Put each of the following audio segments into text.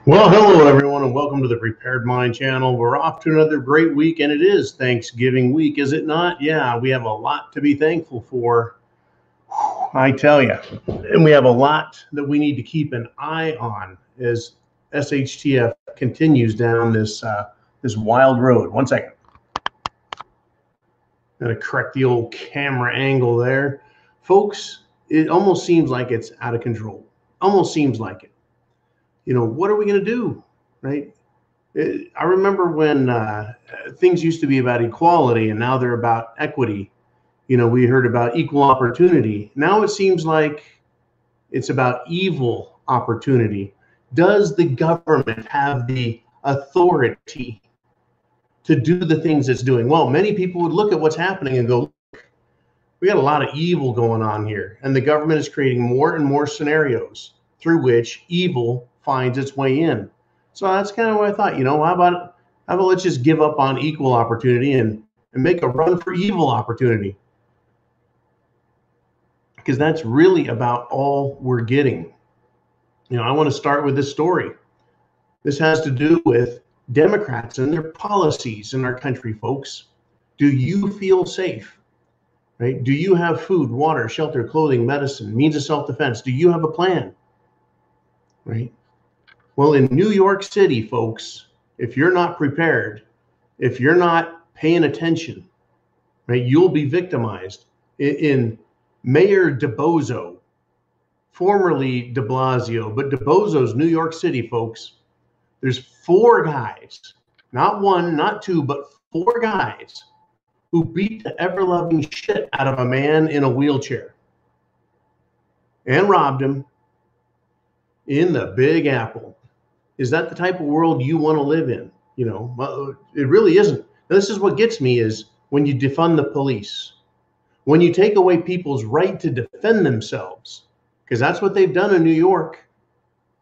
Well, hello everyone, and welcome to the Prepared Mind channel. We're off to another great week, and it is Thanksgiving week, is it not? Yeah, we have a lot to be thankful for, I tell you. And we have a lot that we need to keep an eye on as SHTF continues down this wild road. One second. Gonna correct the old camera angle there. Folks, it almost seems like it's out of control. Almost seems like it. You know, what are we going to do, right? I remember when things used to be about equality and now they're about equity. You know, we heard about equal opportunity. Now it seems like it's about evil opportunity. Does the government have the authority to do the things it's doing? Well, many people would look at what's happening and go, we got a lot of evil going on here. And the government is creating more and more scenarios through which evil finds its way in. So that's kind of what I thought, you know, how about let's just give up on equal opportunity and make a run for evil opportunity? Because that's really about all we're getting. You know, I want to start with this story. This has to do with Democrats and their policies in our country, folks. Do you feel safe? Right? Do you have food, water, shelter, clothing, medicine, means of self-defense? Do you have a plan? Right? Well, in New York City, folks, if you're not prepared, if you're not paying attention, right, you'll be victimized. In Mayor DeBozo, formerly de Blasio, but DeBozo's New York City, folks, there's 4 guys, not 1, not 2, but 4 guys who beat the ever-loving shit out of a man in a wheelchair and robbed him in the Big Apple. Is that the type of world you want to live in? You know, it really isn't. Now, this is what gets me is when you defund the police, when you take away people's right to defend themselves, because that's what they've done in New York.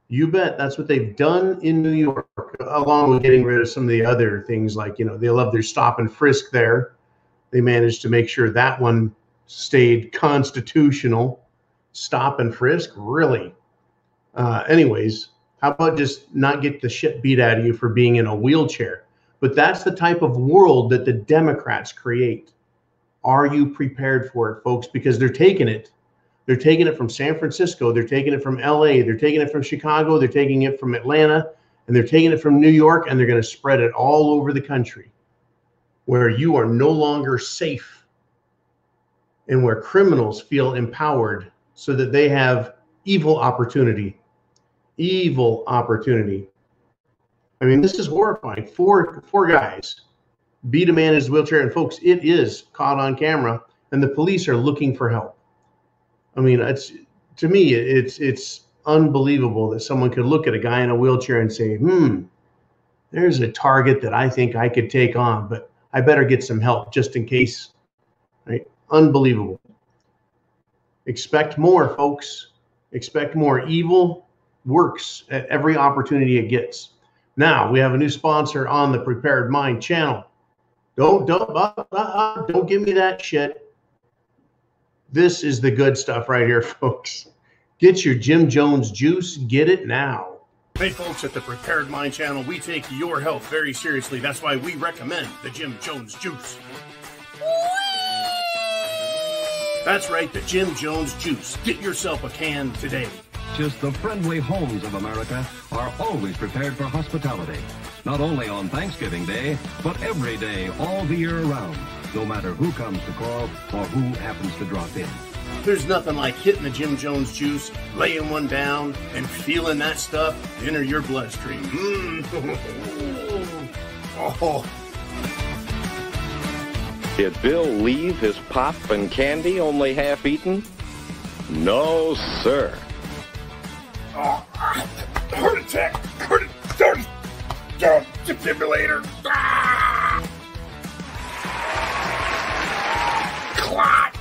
You bet that's what they've done in New York, along with getting rid of some of the other things like, you know, they love their stop and frisk there. They managed to make sure that one stayed constitutional. Stop and frisk, really? Anyways, how about just not get the shit beat out of you for being in a wheelchair? But that's the type of world that the Democrats create. Are you prepared for it, folks? Because they're taking it. They're taking it from San Francisco. They're taking it from LA. They're taking it from Chicago. They're taking it from Atlanta. And they're taking it from New York. And they're going to spread it all over the country, where you are no longer safe and where criminals feel empowered so that they have evil opportunity. Evil opportunity. I mean, this is horrifying. Four guys beat a man in his wheelchair, and folks, it is caught on camera, and the police are looking for help. I mean, to me, it's unbelievable that someone could look at a guy in a wheelchair and say, there's a target that I think I could take on, but I better get some help just in case. Right? Unbelievable. Expect more, folks. Expect more. Evil works at every opportunity it gets. Now we have a new sponsor on the Prepared Mind channel. Don't give me that shit. This is the good stuff right here, folks. Get your Jim Jones juice. Get it now. Hey folks, at the Prepared Mind channel, we take your health very seriously. That's why we recommend the Jim Jones juice. That's right, the Jim Jones juice. Get yourself a can today. Just the friendly homes of America are always prepared for hospitality. Not only on Thanksgiving Day, but every day, all the year around. No matter who comes to call or who happens to drop in. There's nothing like hitting the Jim Jones juice, laying one down, and feeling that stuff enter your bloodstream. Oh. Did Bill leave his pop and candy only half eaten? No, sir. Oh, heart attack! Defibrillator! Clot!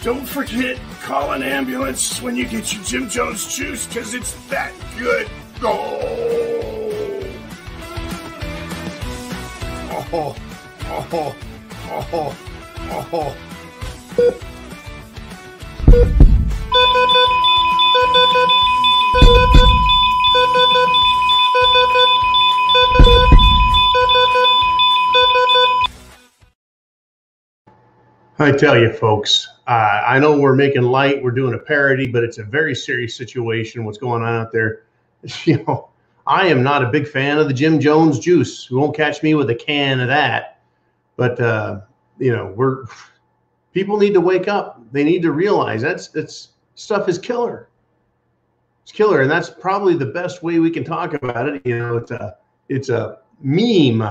Don't forget, call an ambulance when you get your Jim Jones juice, because it's that good. I tell you, folks, I know we're making light, we're doing a parody, but it's a very serious situation, what's going on out there. You know, I am not a big fan of the Jim Jones juice. You won't catch me with a can of that. But, you know, people need to wake up. They need to realize that's stuff is killer. It's killer. And that's probably the best way we can talk about it. You know, it's a meme.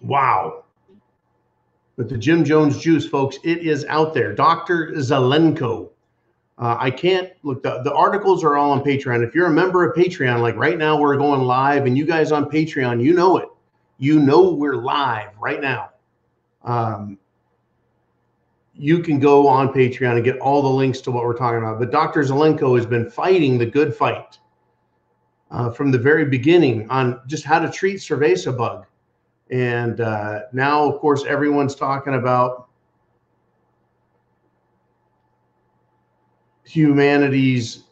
Wow. But the Jim Jones juice, folks, it is out there. Dr. Zelenko. I can't look. The articles are all on Patreon. If you're a member of Patreon, like right now, we're going live, and you guys on Patreon, you know it. You know we're live right now. You can go on Patreon and get all the links to what we're talking about. But Dr. Zelenko has been fighting the good fight from the very beginning on just how to treat cerveza bug. And now, of course, everyone's talking about humanity's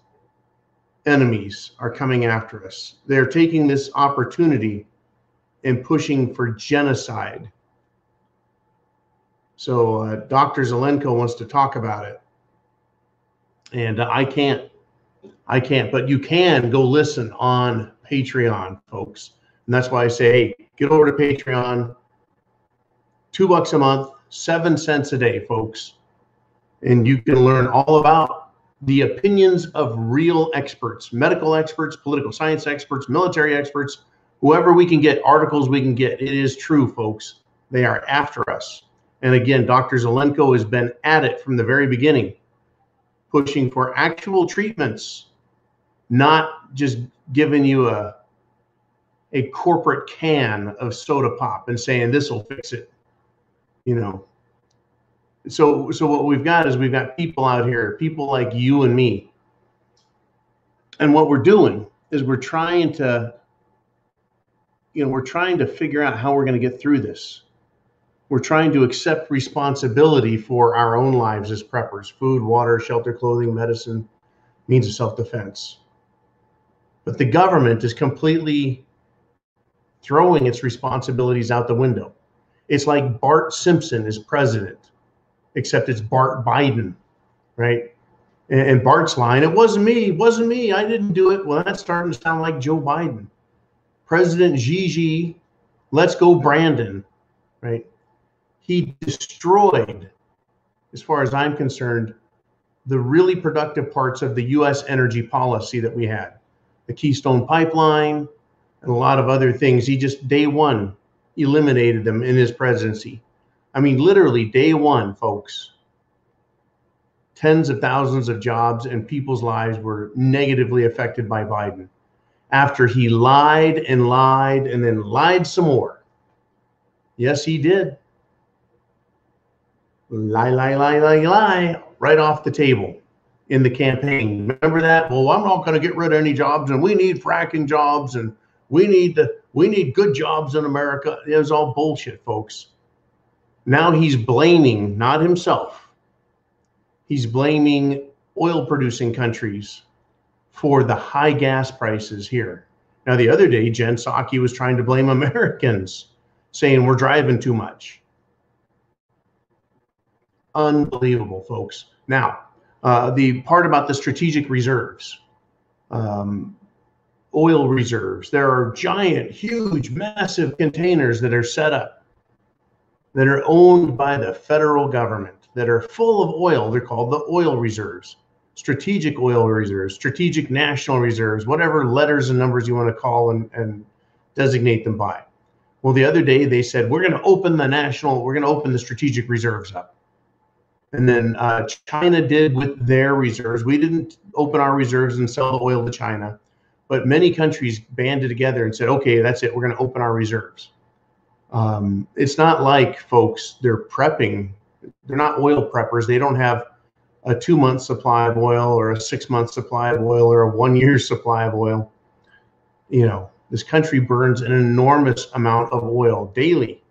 enemies are coming after us. They're taking this opportunity and pushing for genocide. So Dr. Zelenko wants to talk about it. And I can't, but you can go listen on Patreon, folks. And that's why I say, hey, get over to Patreon, $2 a month, 7 cents a day, folks. And you can learn all about the opinions of real experts, medical experts, political science experts, military experts, whoever we can get, articles we can get. It is true, folks. They are after us. And again, Dr. Zelenko has been at it from the very beginning, pushing for actual treatments, not just giving you a corporate can of soda pop and saying this will fix it, you know. So what we've got is we've got people out here, people like you and me. And what we're doing is we're trying to, you know, we're trying to figure out how we're going to get through this. We're trying to accept responsibility for our own lives as preppers: food, water, shelter, clothing, medicine, means of self-defense. But the government is completely throwing its responsibilities out the window. It's like Bart Simpson is president, except it's Bart Biden, right? And Bart's line, it wasn't me, I didn't do it. Well, that's starting to sound like Joe Biden. President Gigi, let's go Brandon, right? He destroyed, as far as I'm concerned, the really productive parts of the U.S. energy policy that we had. The Keystone Pipeline and a lot of other things. He just, day one, eliminated them in his presidency. I mean, literally day one, folks. Tens of thousands of jobs and people's lives were negatively affected by Biden after he lied and lied and then lied some more. Yes, he did. Lie, right off the table in the campaign. Remember that? Well, I'm not going to get rid of any jobs, and we need fracking jobs, and we need good jobs in America. It was all bullshit, folks. Now he's blaming, not himself, he's blaming oil-producing countries for the high gas prices here. Now, the other day, Jen Psaki was trying to blame Americans, saying we're driving too much. Unbelievable, folks. Now, the part about the strategic reserves, oil reserves, there are giant, huge, massive containers that are set up that are owned by the federal government that are full of oil. They're called the oil reserves, strategic oil reserves, strategic national reserves, whatever letters and numbers you want to call and designate them by. Well, the other day they said, we're going to open the strategic reserves up. And then China did with their reserves. We didn't open our reserves and sell the oil to China, but many countries banded together and said, okay, that's it. We're going to open our reserves. It's not like, folks, they're prepping. They're not oil preppers. They don't have a 2-month supply of oil or a 6-month supply of oil or a 1-year supply of oil. You know, this country burns an enormous amount of oil daily.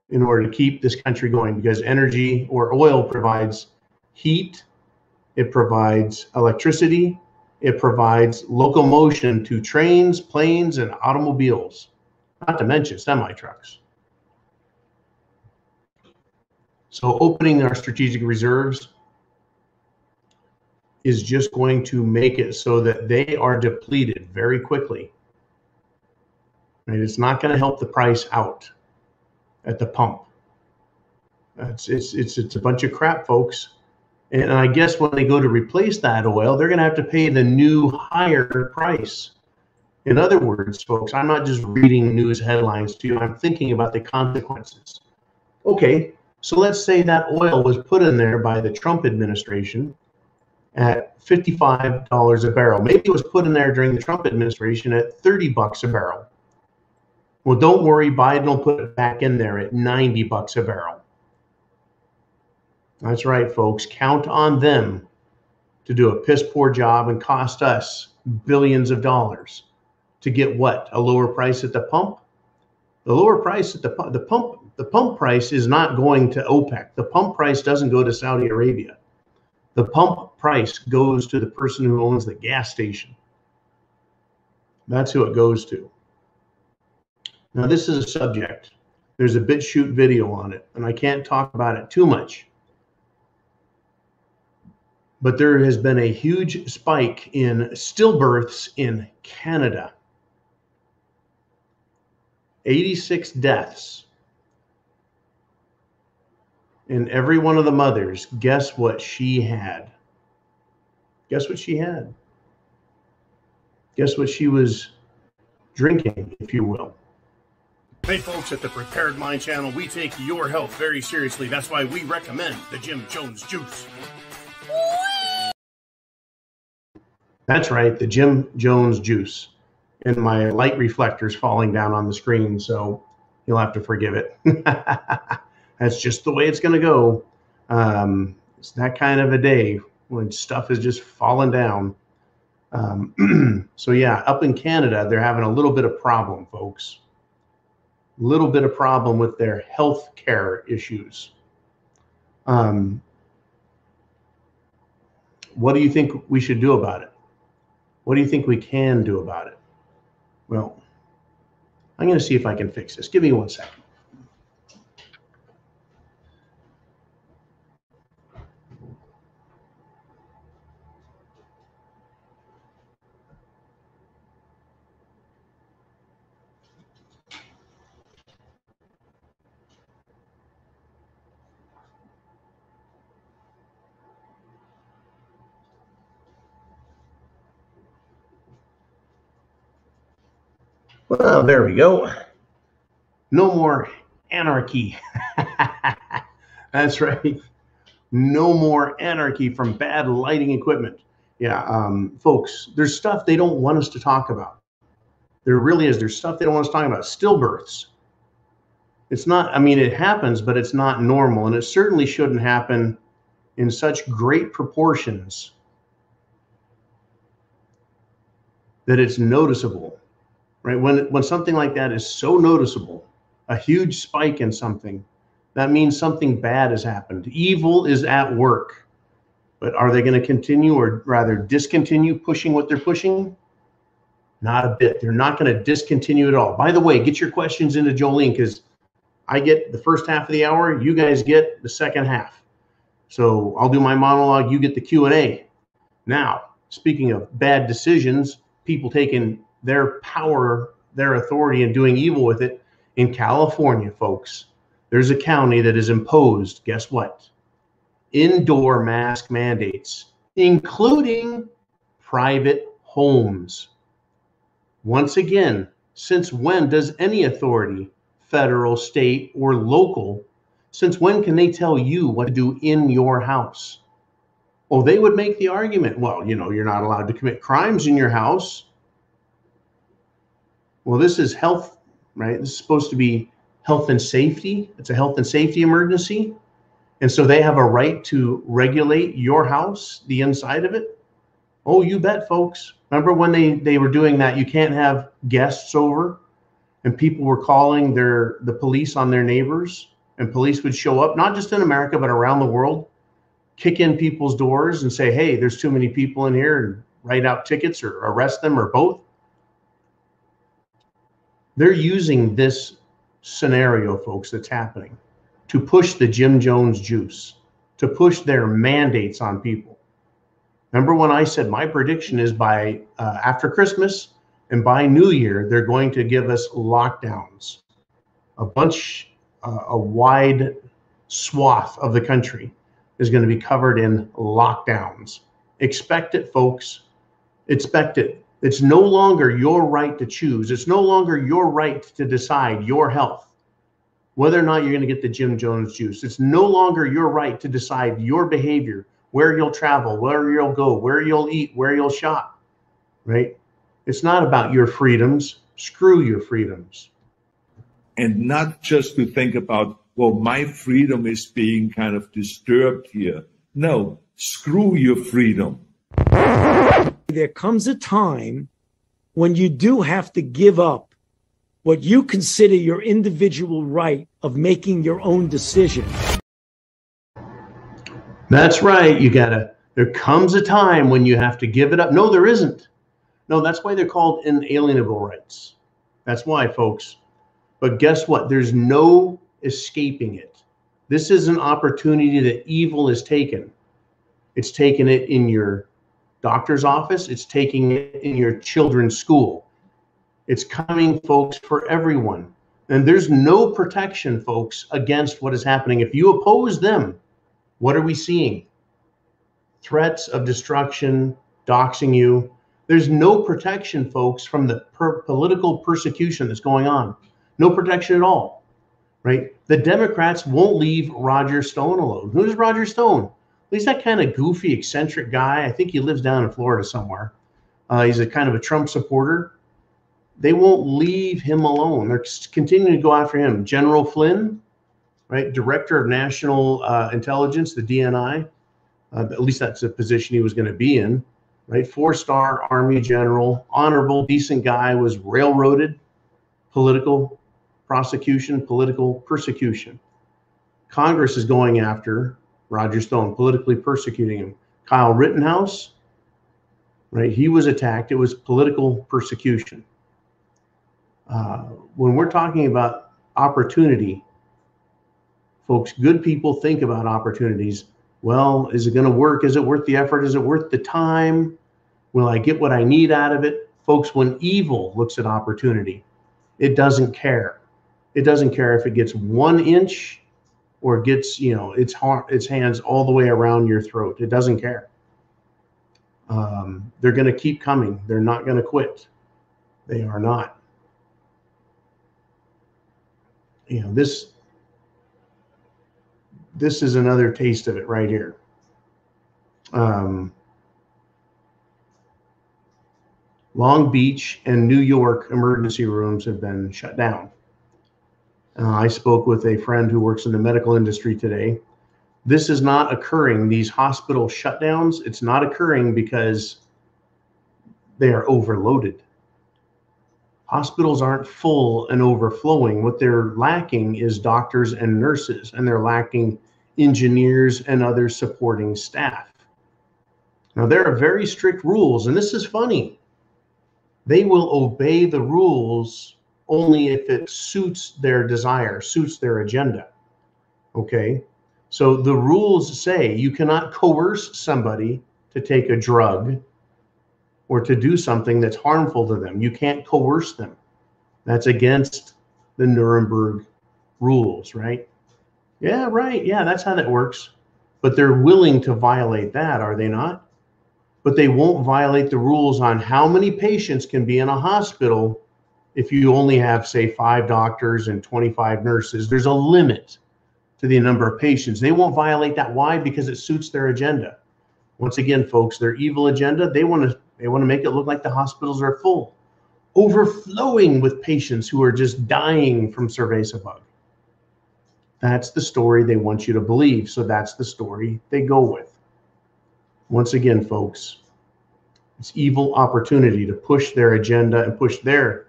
in order to keep this country going, because energy or oil provides heat, it provides electricity, it provides locomotion to trains, planes, and automobiles, not to mention semi-trucks. So opening our strategic reserves is just going to make it so that they are depleted very quickly. Right? It's not going to help the price out at the pump. It's a bunch of crap, folks. And I guess when they go to replace that oil, they're going to have to pay the new higher price. In other words, folks, I'm not just reading news headlines to you. I'm thinking about the consequences. Okay, so let's say that oil was put in there by the Trump administration at $55 a barrel. Maybe it was put in there during the Trump administration at $30 a barrel. Well, don't worry, Biden will put it back in there at $90 a barrel. That's right, folks. Count on them to do a piss poor job and cost us billions of dollars to get what? A lower price at the pump? The lower price at the pump price is not going to OPEC. The pump price doesn't go to Saudi Arabia. The pump price goes to the person who owns the gas station. That's who it goes to. Now, this is a subject. There's a BitChute video on it, and I can't talk about it too much. But there has been a huge spike in stillbirths in Canada. 86 deaths. And every one of the mothers, guess what she had? Guess what she had? Guess what she was drinking, if you will. Hey folks, at the Prepared Mind channel, we take your health very seriously. That's why we recommend the Jim Jones Juice. That's right, the Jim Jones Juice. And my light reflector's falling down on the screen, so you'll have to forgive it. That's just the way it's going to go. It's that kind of a day when stuff is just falling down. So yeah, up in Canada, they're having a little bit of problem, folks. A little bit of problem with their health care issues. What do you think we should do about it? What do you think we can do about it? Well, I'm going to see if I can fix this. Give me 1 second. Well, there we go. No more anarchy. That's right. No more anarchy from bad lighting equipment. Yeah, folks, there's stuff they don't want us to talk about. There really is. There's stuff they don't want us to talk about. Stillbirths. It's not, I mean, it happens, but it's not normal. And it certainly shouldn't happen in such great proportions that it's noticeable. Right? When something like that is so noticeable, a huge spike in something, that means something bad has happened. Evil is at work. But are they going to continue, or rather discontinue pushing what they're pushing? Not a bit. They're not going to discontinue at all. By the way, get your questions into Jolene, because I get the first half of the hour. You guys get the second half. So I'll do my monologue. You get the Q&A. Now, speaking of bad decisions, people taking their power, their authority, and doing evil with it. In California, folks, there's a county that has imposed, guess what? Indoor mask mandates, including private homes. Once again, since when does any authority, federal, state, or local, since when can they tell you what to do in your house? Oh, they would make the argument, well, you know, you're not allowed to commit crimes in your house. Well, this is health, right? This is supposed to be health and safety. It's a health and safety emergency. And so they have a right to regulate your house, the inside of it. Oh, you bet, folks. Remember when they were doing that? You can't have guests over, and people were calling the police on their neighbors. and police would show up, not just in America, but around the world, kick in people's doors and say, hey, there's too many people in here, and write out tickets or arrest them or both. They're using this scenario, folks, that's happening to push the Jim Jones juice, to push their mandates on people. Remember when I said my prediction is by after Christmas and by New Year, they're going to give us lockdowns. A wide swath of the country is going to be covered in lockdowns. Expect it, folks. Expect it. It's no longer your right to choose. It's no longer your right to decide your health, whether or not you're going to get the Jim Jones juice. It's no longer your right to decide your behavior, where you'll travel, where you'll go, where you'll eat, where you'll shop, right? It's not about your freedoms. Screw your freedoms. And not just to think about, well, my freedom is being kind of disturbed here. No, screw your freedom. There comes a time when you do have to give up what you consider your individual right of making your own decision. That's right. There comes a time when you have to give it up. No, there isn't. No, that's why they're called inalienable rights. That's why, folks. But guess what? There's no escaping it. This is an opportunity that evil has taken. It's taken it in your doctor's office. It's taking it in your children's school. It's coming, folks, for everyone. And there's no protection, folks, against what is happening. If you oppose them, what are we seeing? Threats of destruction, doxing you. There's no protection, folks, from the political persecution that's going on. No protection at all, right? The Democrats won't leave Roger Stone alone. Who's Roger Stone? He's that kind of goofy, eccentric guy. I think he lives down in Florida somewhere. He's a kind of a Trump supporter. They won't leave him alone. They're continuing to go after him. General Flynn, right? Director of National Intelligence, the DNI. At least that's the position he was going to be in, right? 4-star Army general, honorable, decent guy, was railroaded, political prosecution, political persecution. Congress is going after Roger Stone, politically persecuting him. Kyle Rittenhouse, right? He was attacked. It was political persecution. When we're talking about opportunity, folks, good people think about opportunities. Well, is it going to work? Is it worth the effort? Is it worth the time? Will I get what I need out of it? Folks, when evil looks at opportunity, it doesn't care. It doesn't care if it gets 1 inch or gets, its hands all the way around your throat. It doesn't care. They're going to keep coming. They're not going to quit. They are not. This is another taste of it right here. Long Beach and New York emergency rooms have been shut down. I spoke with a friend who works in the medical industry today. This is not occurring, these hospital shutdowns, it's not occurring because they are overloaded. Hospitals aren't full and overflowing. What they're lacking is doctors and nurses, and they're lacking engineers and other supporting staff. Now, there are very strict rules, and this is funny. They will obey the rules only if it suits their desire, suits their agenda. Okay? So the rules say you cannot coerce somebody to take a drug or to do something that's harmful to them. You can't coerce them. That's against the Nuremberg rules, right? Yeah, right. Yeah, that's how that works. But they're willing to violate that, are they not? But they won't violate the rules on how many patients can be in a hospital if you only have, say, 5 doctors and 25 nurses. There's a limit to the number of patients. They won't violate that. Why? Because it suits their agenda. Once again, folks, their evil agenda, they want to make it look like the hospitals are full, overflowing with patients who are just dying from cerveza bug. That's the story they want you to believe. So that's the story they go with. Once again, folks, it's evil opportunity to push their agenda and push their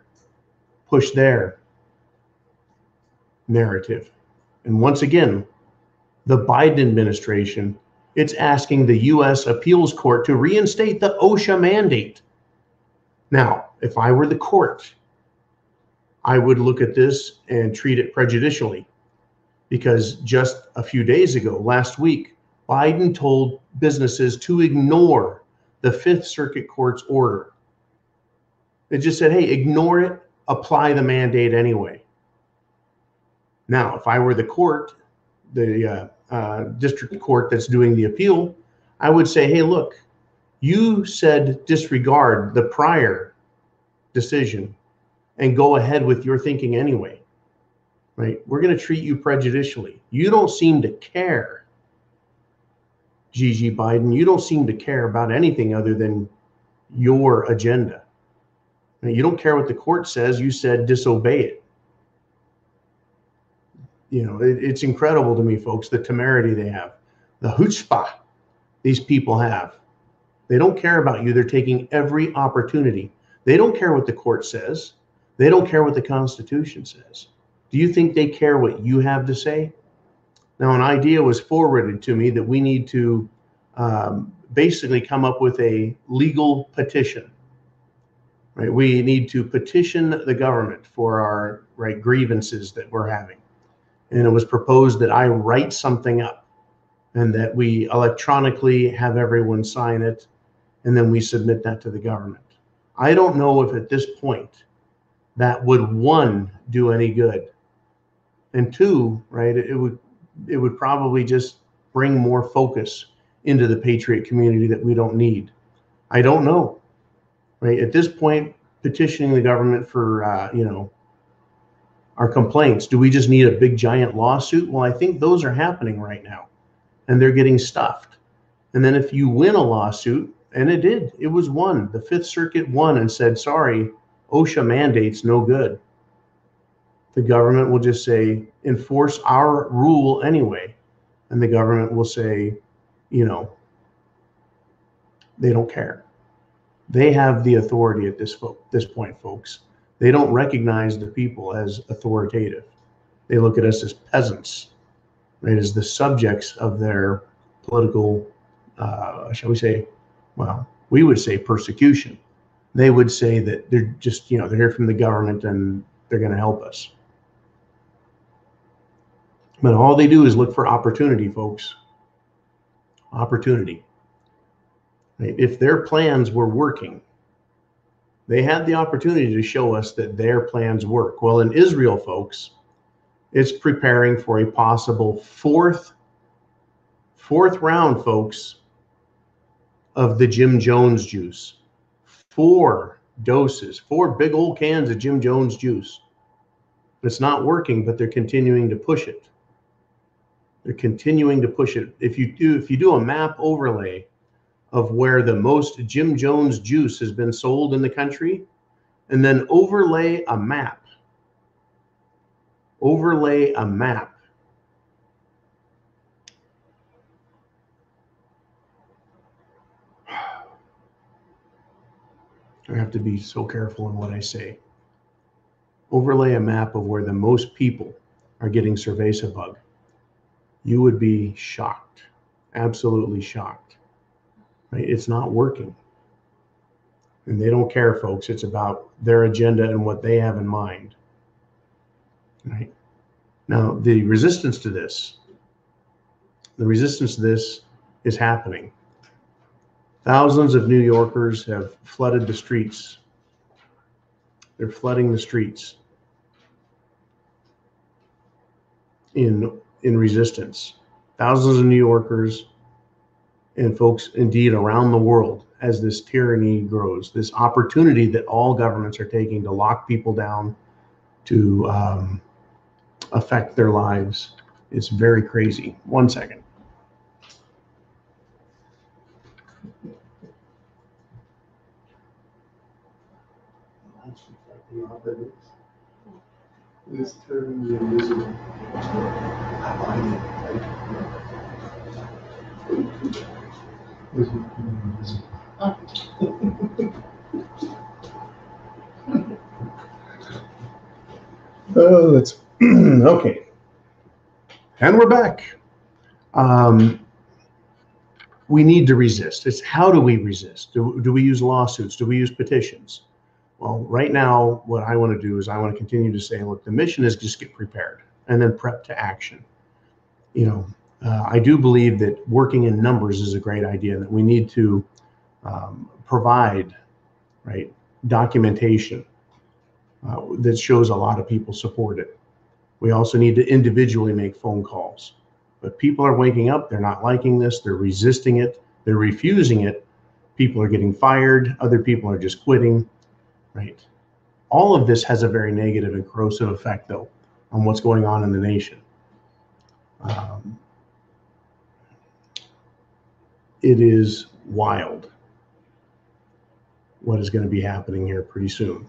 narrative. And once again, the Biden administration, it's asking the U.S. Appeals Court to reinstate the OSHA mandate. Now, if I were the court, I would look at this and treat it prejudicially, because just a few days ago, last week, Biden told businesses to ignore the Fifth Circuit Court's order. It just said, hey, ignore it, apply the mandate anyway. Now, if I were the court, the district court that's doing the appeal, I would say, hey, look, you said disregard the prior decision and go ahead with your thinking anyway, right? We're going to treat you prejudicially. You don't seem to care, Gigi Biden. You don't seem to care about anything other than your agenda. You don't care what the court says. You said disobey it. You know, it's incredible to me, folks, the temerity they have, the chutzpah these people have. They don't care about you. They're taking every opportunity. They don't care what the court says. They don't care what the Constitution says. Do you think they care what you have to say? Now, an idea was forwarded to me that we need to basically come up with a legal petition. Right? We need to petition the government for our grievances that we're having. And it was proposed that I write something up and that we electronically have everyone sign it, and then we submit that to the government. I don't know if at this point that would, one, do any good, and two, right, it would probably just bring more focus into the patriot community that we don't need. I don't know, right? At this point, petitioning the government for our complaints, do we just need a big giant lawsuit? Well, I think those are happening right now, and they're getting stuffed. And then if you win a lawsuit, and it was won, the Fifth Circuit won and said, sorry, OSHA mandate's no good. The government will just say, enforce our rule anyway. And the government will say, they don't care. They have the authority at this point, folks. They don't recognize the people as authoritative. They look at us as peasants, right, as the subjects of their political, shall we say, well, we would say persecution. They would say that they're just, they're here from the government and they're going to help us. But all they do is look for opportunity, folks. Opportunity. If their plans were working, they had the opportunity to show us that their plans work. Well, in Israel, folks, it's preparing for a possible fourth round, folks, of the Jim Jones juice. 4 doses, 4 big old cans of Jim Jones juice. It's not working, but they're continuing to push it. They're continuing to push it. If you do a map overlay of where the most Jim Jones juice has been sold in the country, and then overlay a map. Overlay a map. I have to be so careful in what I say. Overlay a map of where the most people are getting cerveza bug. You would be shocked, absolutely shocked. Right? It's not working. And they don't care, folks. It's about their agenda and what they have in mind. Right? Now, the resistance to this is happening. Thousands of New Yorkers have flooded the streets. They're flooding the streets in resistance. Thousands of New Yorkers and folks indeed around the world, as this tyranny grows, this opportunity that all governments are taking to lock people down, to affect their lives. It's very crazy. 1 second. This turns invisible. Oh, that's okay. And we're back. We need to resist. It's how do we resist? Do we use lawsuits? Do we use petitions? Well, right now, what I want to do is I want to continue to say, look, the mission is just get prepared and then prep to action. You know, I do believe that working in numbers is a great idea, that we need to provide, right, documentation that shows a lot of people support it. We also need to individually make phone calls. But people are waking up, they're not liking this, they're resisting it, they're refusing it. People are getting fired, other people are just quitting, right? All of this has a very negative and corrosive effect, though, on what's going on in the nation. It is wild what is going to be happening here pretty soon.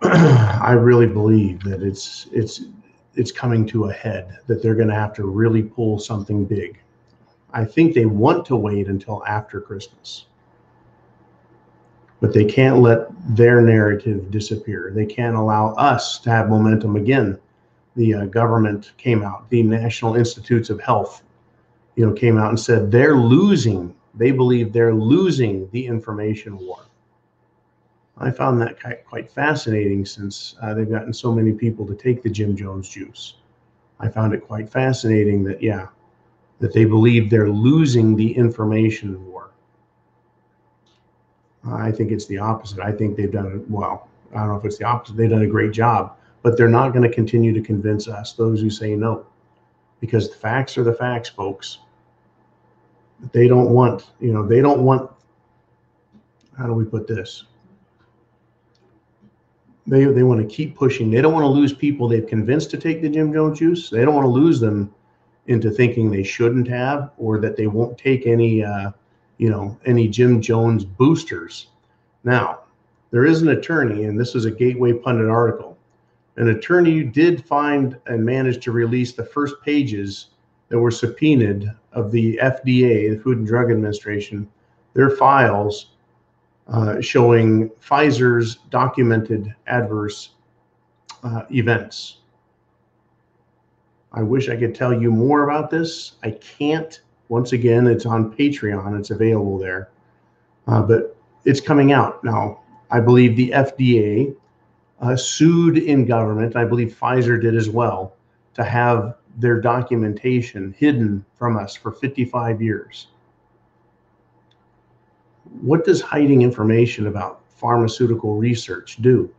I really believe that it's coming to a head, that they're going to have to really pull something big. I think they want to wait until after Christmas, but they can't let their narrative disappear. They can't allow us to have momentum again. The government came out, the National Institutes of Health, came out and said they believe they're losing the information war. I found that quite fascinating, since they've gotten so many people to take the Jim Jones juice. I found it quite fascinating that, that they believe they're losing the information war. I think it's the opposite. I think they've done it well. I don't know if it's the opposite. They've done a great job, but they're not going to continue to convince us, those who say no, because the facts are the facts, folks. They don't want, how do we put this? They want to keep pushing. They don't want to lose people they've convinced to take the Jim Jones juice. They don't want to lose them into thinking they shouldn't have, or that they won't take any, any Jim Jones boosters. Now, there is an attorney, and this is a Gateway Pundit article. An attorney did find and managed to release the first pages that were subpoenaed of the FDA, the Food and Drug Administration, their files showing Pfizer's documented adverse events. I wish I could tell you more about this. I can't. Once again, it's on Patreon. It's available there. But it's coming out. Now, I believe the FDA sued in government. I believe Pfizer did as well, to have their documentation hidden from us for 55 years. What does hiding information about pharmaceutical research do?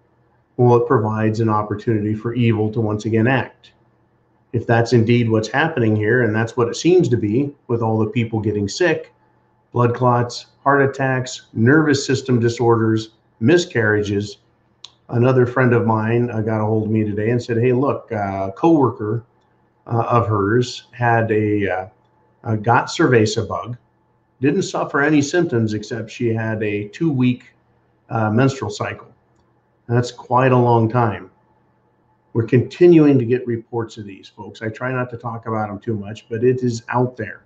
Well, it provides an opportunity for evil to once again act. If that's indeed what's happening here, and that's what it seems to be, with all the people getting sick, blood clots, heart attacks, nervous system disorders, miscarriages. Another friend of mine got a hold of me today and said, hey, look, a coworker of hers had got cerveza bug, didn't suffer any symptoms except she had a 2-week menstrual cycle. That's quite a long time. We're continuing to get reports of these, folks. I try not to talk about them too much, but it is out there.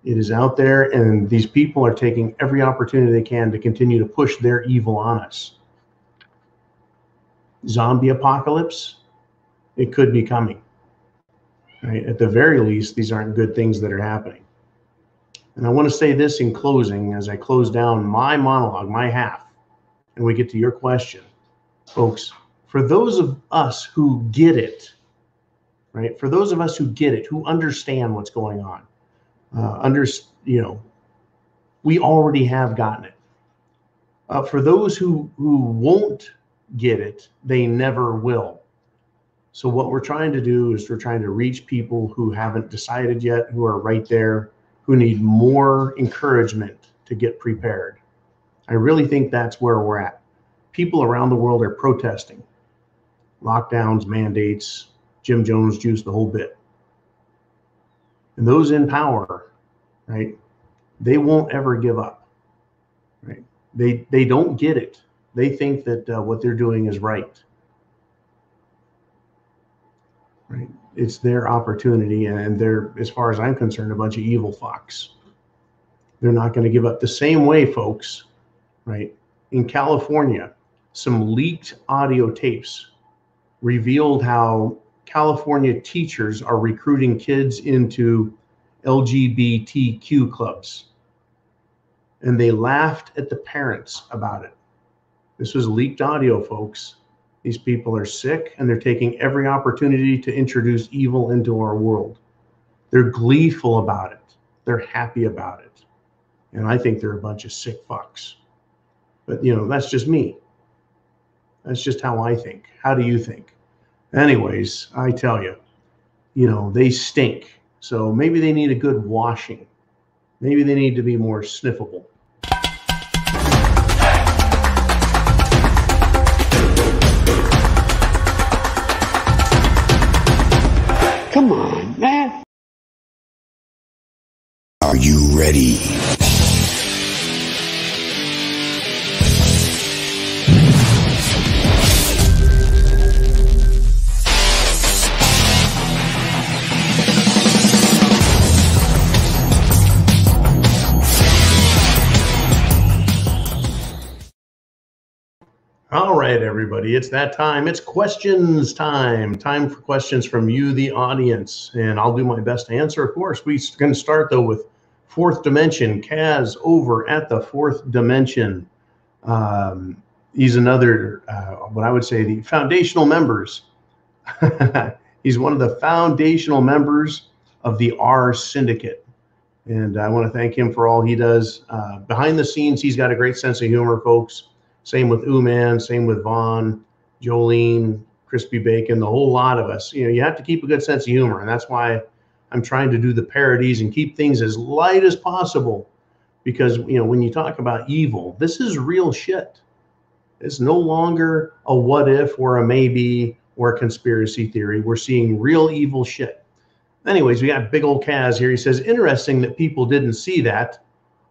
It is out there, and these people are taking every opportunity they can to continue to push their evil on us. Zombie apocalypse, it could be coming. Right? At the very least, these aren't good things that are happening. And I want to say this in closing, as I close down my monologue, my half, and we get to your question. Folks, for those of us who get it, right? For those of us who get it, who understand what's going on, we already have gotten it. For those who won't get it, they never will. So what we're trying to do is we're trying to reach people who haven't decided yet, who are right there, who need more encouragement to get prepared. I really think that's where we're at. People around the world are protesting. Lockdowns, mandates, Jim Jones juice, the whole bit. And those in power, right, they won't ever give up, right? They don't get it. They think that what they're doing is right. Right? It's their opportunity, and they're, as far as I'm concerned, a bunch of evil fucks. They're not going to give up the same way, folks, right? In California, some leaked audio tapes revealed how California teachers are recruiting kids into LGBTQ clubs. And they laughed at the parents about it. This was leaked audio, folks. These people are sick, and they're taking every opportunity to introduce evil into our world. They're gleeful about it. They're happy about it. And I think they're a bunch of sick fucks. But, you know, that's just me. That's just how I think. How do you think? Anyways, I tell you, you know, they stink. So maybe they need a good washing. Maybe they need to be more sniffable. Come on, man. Are you ready? All right, everybody, it's that time. It's questions time. Time for questions from you, the audience. And I'll do my best to answer, of course. We're going to start, though, with Fourth Dimension. Kaz over at the Fourth Dimension. He's another, what I would say, the foundational members. He's one of the foundational members of the R Syndicate. And I want to thank him for all he does. Behind the scenes, he's got a great sense of humor, folks. Same with Uman, same with Vaughn, Jolene, Crispy Bacon, the whole lot of us. You know, you have to keep a good sense of humor, and that's why I'm trying to do the parodies and keep things as light as possible. Because, you know, when you talk about evil, this is real shit. It's no longer a what if or a maybe or a conspiracy theory. We're seeing real evil shit. Anyways, we got big old Kaz here. He says, interesting that people didn't see that.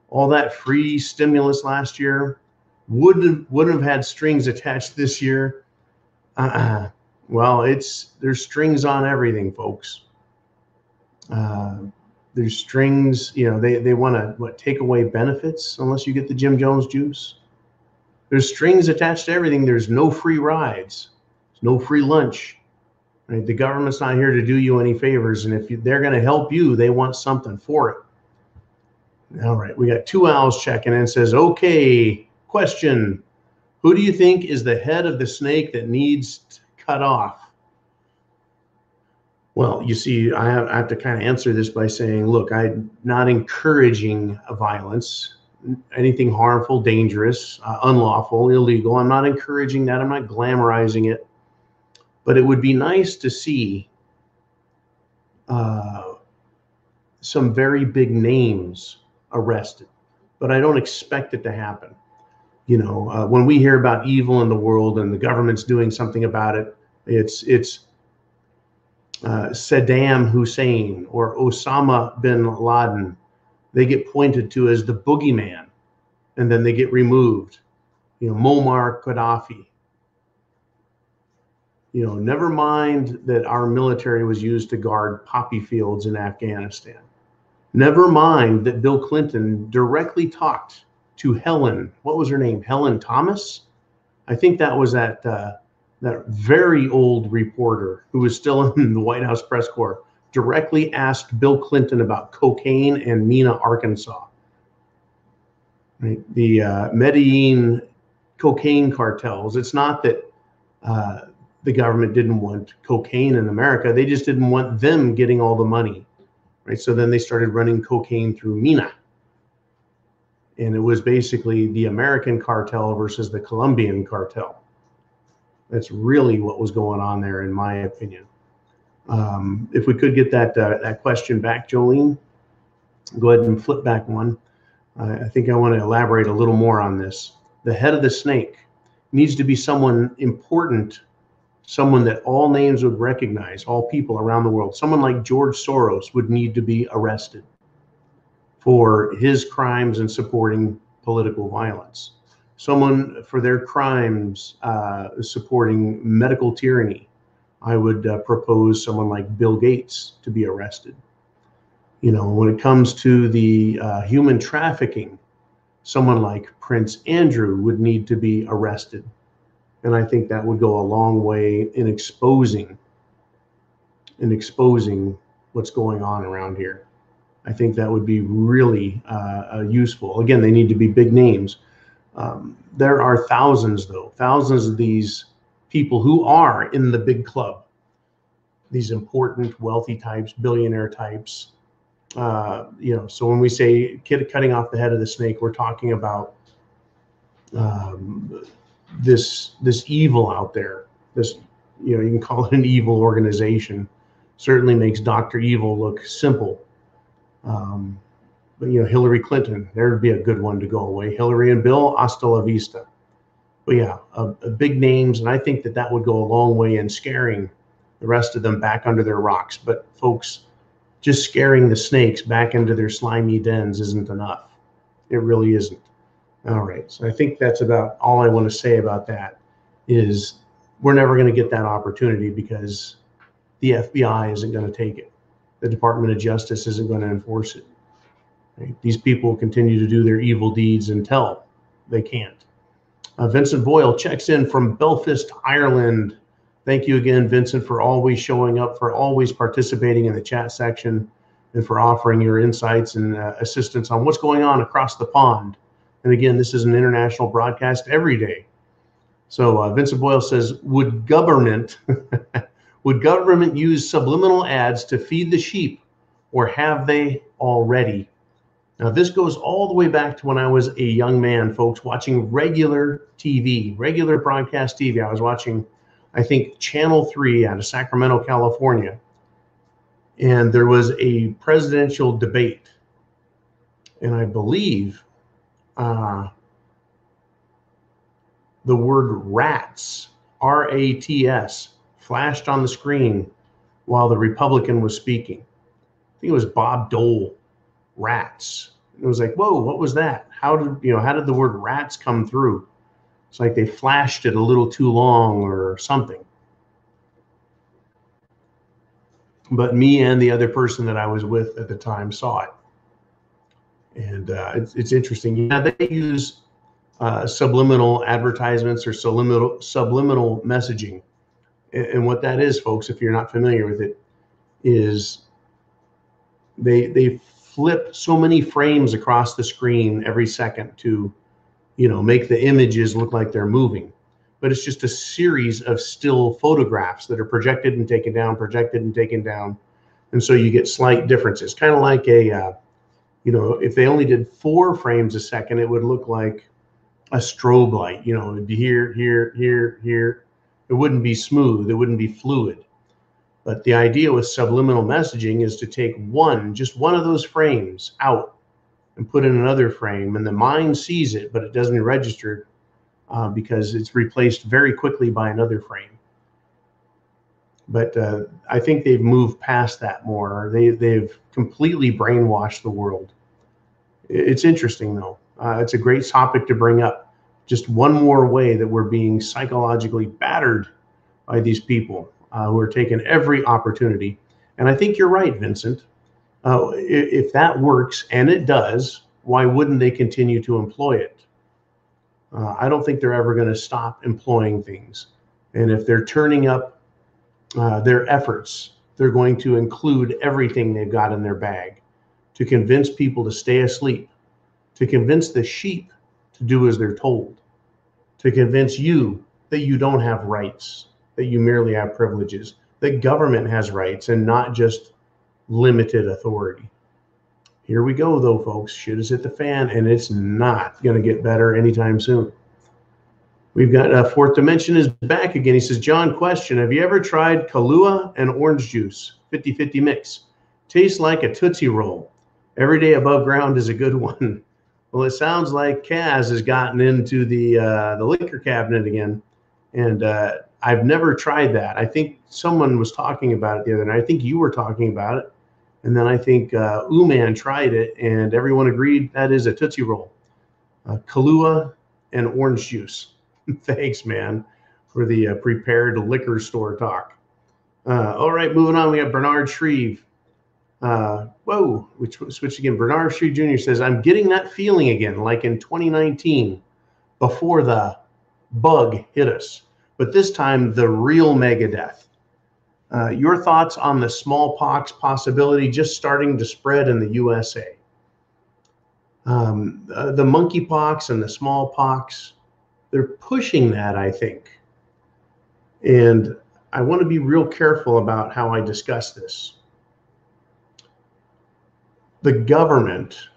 All that free stimulus last year wouldn't have had strings attached this year. Well, there's strings on everything, folks. There's strings, you know, they want to take away benefits unless you get the Jim Jones juice. There's strings attached to everything. There's no free rides. There's no free lunch. Right? The government's not here to do you any favors, and if they're going to help you, they want something for it. All right, we got Two Owls checking in. Says, okay. Question, who do you think is the head of the snake that needs to cut off? Well, you see, I have to kind of answer this by saying, look, I'm not encouraging violence, anything harmful, dangerous, unlawful, illegal. I'm not encouraging that. I'm not glamorizing it. But it would be nice to see some very big names arrested. But I don't expect it to happen. You know, when we hear about evil in the world and the government's doing something about it, it's Saddam Hussein or Osama bin Laden. They get pointed to as the boogeyman, and then they get removed. You know, Muammar Gaddafi. You know, never mind that our military was used to guard poppy fields in Afghanistan. Never mind that Bill Clinton directly talked to Helen, what was her name? Helen Thomas? I think that was that very old reporter who was still in the White House press corps, directly asked Bill Clinton about cocaine and Mena, Arkansas. Right? The Medellin cocaine cartels. It's not that the government didn't want cocaine in America. They just didn't want them getting all the money. Right? So then they started running cocaine through Mena. And it was basically the American cartel versus the Colombian cartel. That's really what was going on there, in my opinion. If we could get that question back, Jolene, go ahead and flip back one. I think I want to elaborate a little more on this. The head of the snake needs to be someone important, someone that all names would recognize, all people around the world. Someone like George Soros would need to be arrested for his crimes and supporting political violence. Someone for their crimes supporting medical tyranny. I would propose someone like Bill Gates to be arrested. You know, when it comes to the human trafficking, someone like Prince Andrew would need to be arrested. And I think that would go a long way in exposing and exposing what's going on around here. I think that would be really useful. Again, they need to be big names. There are thousands, though, thousands of these people who are in the big club, these important, wealthy types, billionaire types. So when we say cutting off the head of the snake, we're talking about this evil out there. This, you can call it an evil organization. Certainly makes Dr. Evil look simple. But Hillary Clinton, there'd be a good one to go away. Hillary and Bill, hasta la vista. But yeah, big names, and I think that would go a long way in scaring the rest of them back under their rocks. But folks, just scaring the snakes back into their slimy dens isn't enough. It really isn't. All right, so I think that's about all I want to say about that. Is we're never going to get that opportunity because the FBI isn't going to take it. The Department of Justice isn't going to enforce it. Right? These people continue to do their evil deeds until they can't. Vincent Boyle checks in from Belfast, Ireland. Thank you again, Vincent, for always showing up, for always participating in the chat section, and for offering your insights and assistance on what's going on across the pond. And again, this is an international broadcast every day. So Vincent Boyle says, would government use subliminal ads to feed the sheep, or have they already? Now, this goes all the way back to when I was a young man, folks, watching regular TV, regular broadcast TV. I was watching, I think, Channel 3 out of Sacramento, California. And there was a presidential debate. And I believe the word rats, R-A-T-S, flashed on the screen while the Republican was speaking. I think it was Bob Dole, rats. It was like, whoa, what was that? How did the word rats come through? It's like they flashed it a little too long or something. But me and the other person that I was with at the time saw it. And it's interesting. Yeah, they use subliminal advertisements or subliminal messaging. And what that is, folks, if you're not familiar with it, is they flip so many frames across the screen every second to, make the images look like they're moving. But it's just a series of still photographs that are projected and taken down, projected and taken down. And so you get slight differences, kind of like if they only did 4 frames a second, it would look like a strobe light. It'd be here, here, here, here. It wouldn't be smooth. It wouldn't be fluid. But the idea with subliminal messaging is to take just one of those frames out and put in another frame, and the mind sees it, but it doesn't register because it's replaced very quickly by another frame. But I think they've moved past that more. They've completely brainwashed the world. It's interesting, though. It's a great topic to bring up. Just one more way that we're being psychologically battered by these people who are taking every opportunity. And I think you're right, Vincent. If that works, and it does, why wouldn't they continue to employ it? I don't think they're ever going to stop employing things. And if they're turning up their efforts, they're going to include everything they've got in their bag to convince people to stay asleep, to convince the sheep to do as they're told, to convince you that you don't have rights, that you merely have privileges, that government has rights and not just limited authority. Here we go, though, folks. Shit has hit the fan, and it's not going to get better anytime soon. We've got Fourth Dimension is back again. He says, John, question. Have you ever tried Kahlua and orange juice? 50-50 mix. Tastes like a Tootsie Roll. Every day above ground is a good one. Well, it sounds like Kaz has gotten into the liquor cabinet again, and I've never tried that. I think someone was talking about it the other night. I think you were talking about it, and then I think Uman tried it, and everyone agreed that is a Tootsie Roll. Kahlua and orange juice. Thanks, man, for the prepared liquor store talk. All right, moving on. We have Bernard Shreve. Whoa, we switched again. Bernard Shreve Jr. says, I'm getting that feeling again, like in 2019, before the bug hit us. But this time, the real Megadeth. Your thoughts on the smallpox possibility just starting to spread in the USA? The monkeypox and the smallpox, they're pushing that, I think. And I want to be real careful about how I discuss this. The government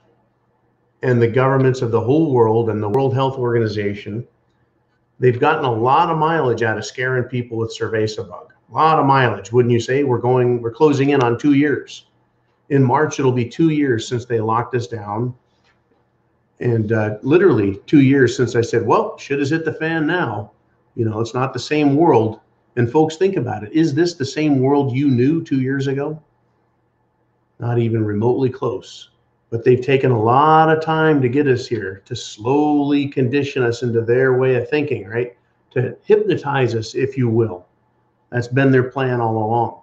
and the governments of the whole world and the World Health Organization, they've gotten a lot of mileage out of scaring people with cerveza bug. A lot of mileage, wouldn't you say? We're closing in on 2 years. In March, it'll be 2 years since they locked us down. And literally 2 years since I said, well, shit has hit the fan now. You know, it's not the same world. And folks, think about it. Is this the same world you knew 2 years ago? Not even remotely close. But they've taken a lot of time to get us here, to slowly condition us into their way of thinking, right? To hypnotize us, if you will. That's been their plan all along.